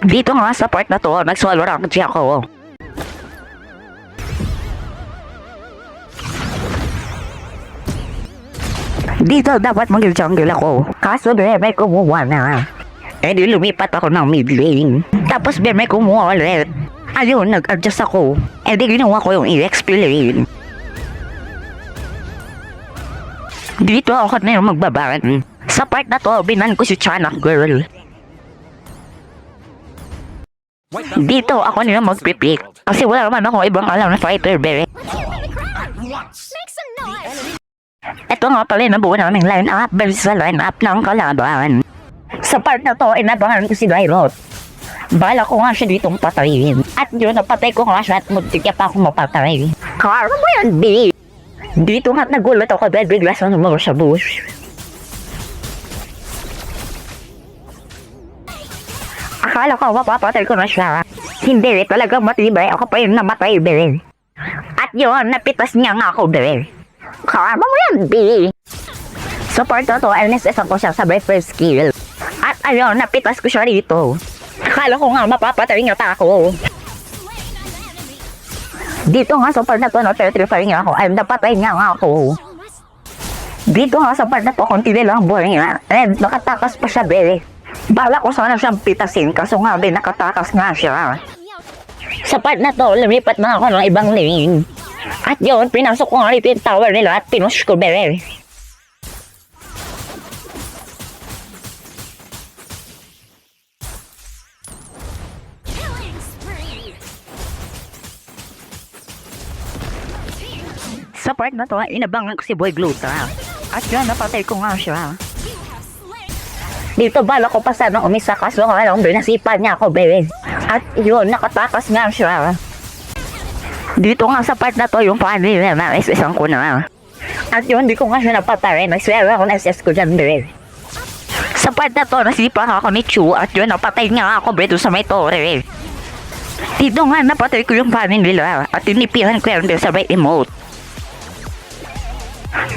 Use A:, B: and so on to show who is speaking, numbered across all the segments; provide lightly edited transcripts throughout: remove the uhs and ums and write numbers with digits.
A: Dito nga sa part na to, nag-solo rank ako. Dito dapat mag-jungle ako. Kaso may kumuha na. Eh di lumipat ako ng mid lane. Tapos may kumuha ulit. Ayun, nag-adjust ako. Eh di ginawa ko yung EXP lane. Dito ako na yung magbaban. Sa part na to, binan ko si Chanak Girl. Dito ako na yung mag-pick. Kasi wala naman ako ibang alam na fighter, bebe. Ito nga pala yung nabuo naming line-up versus sa line-up ng kalaban. Sa part na to, inabangan ko si Dairot. Bala ko nga siya ditong patayin. At yun, napatay ko nga siya at muntik pa ako mapatay. Karo mo yan, B. Dito nga nagulat ako dahil bigla sa numero sa bush. Akala ko mapapatay ko na siya. Hindi, talagang matibay. Ako pa yung namatay, bebe. At yun, napitas niya nga ako, bebe. Karo mo yan, B. Sa part na to, NSS ako siya sa first skill. At ayun, napitas ko siya dito. Akala ko nga mapapatay niya pa ako. Dito nga sa part na to, na-terrify niya ako. Ay, napatay niya nga ako. Dito nga sa part na to, konti lang buhay niya. And nakatakas pa siya, bebe. Bala ko sana siyang pitasin, kaso nga, be, nakatakas nga siya. Sa part na to, lumipat na ako ng ibang lane. At yun, pinasok ko nga rito yung tower nila at pinush ko, bebe. Sa part na to, inabangan ko si Boy Gluta. At yun, napatay ko nga siya. Dito bala ko pa sana umisa kaso nga lang binasipan niya ako, bebe. At yun, nakatakas nga siya. Dito nga sa part na to, yung funny na SS-an ko na. At yun, di ko nga siya napatay. Nagswera ako na SS ko dyan, bebe. Sa part na to, nasipan ako ni Chu. At yun, napatay nga ako, bebe, sa may tore. Dito nga, napatay ko yung funny nila. At tinipihan ko yan sa may emote.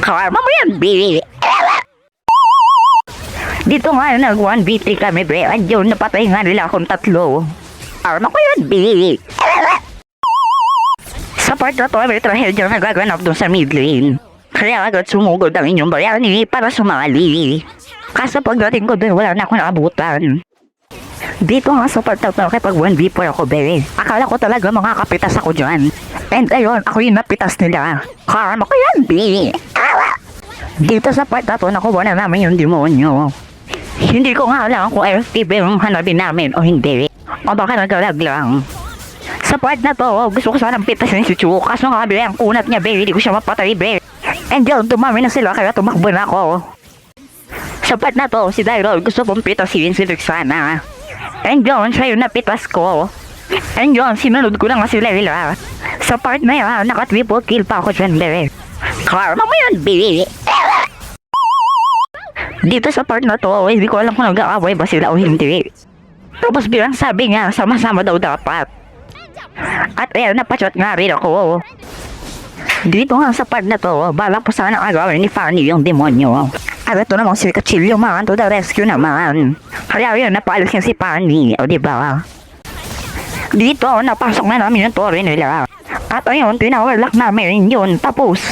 A: Karma mo yan, baby. Dito nga, nag-1v3 kami, bre. At yun, napatay nga nila akong tatlo. Karma ko yan, baby. Sa part na to, may trahedya na nagaganap dun sa mid lane. Kaya agad sumugod ang inyong bayani para sumali. Kaso pagdating ko dun, wala na akong nakabutan. Dito nga sa part na to, kapag 1v4 ako, baby. Akala ko talaga mga kapitas ako dyan. And ayun, ako yung napitas nila. Karma ko yan, baby. Dito sa part na to, nakuha na namin yung demonyo. Hindi ko nga alam kung FTB yung hanapin namin o hindi. O baka nagalag lang. Sa part na to, gusto ko sanang pitasin si Chu. Kaso nga, baby, ang kunat niya, baby. Hindi ko siya mapatay, baby. And yun, dumami na sila kaya tumakbo na ako. Sa part na to, si Dairol gusto kong pitasin si Vixana. And yun, siya yung napitas ko. And yun, sinunod ko na nga sila nila. Sa part na yun, naka-triple kill pa ako dyan, baby. Karma mo yun, baby. Dito sa part na to, hindi ko alam kung nag-aaway ba sila o hindi. Tapos bilang sabi niya, sama-sama daw dapat. At ayan, napachot nga rin ako. Dito nga sa part na to, balak po sana agawin ni Fanny yung demonyo. At ito namang si Kachilyo man to the rescue naman. Kaya yun, napalis niya si Fanny, o diba? Dito, napasok na namin yung tore nila. At ayun, tinawalak namin yun, tapos.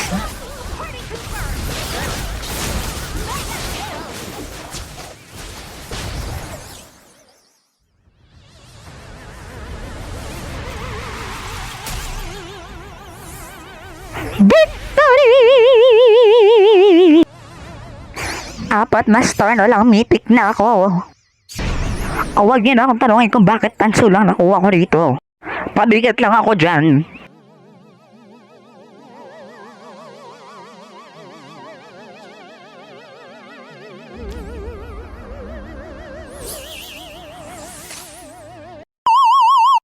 A: Victory! Apat na star na lang, mythic na ako. Huwag niyo na akong tanongin kung bakit tanso lang nakuha ko rito. Pabigat lang ako dyan.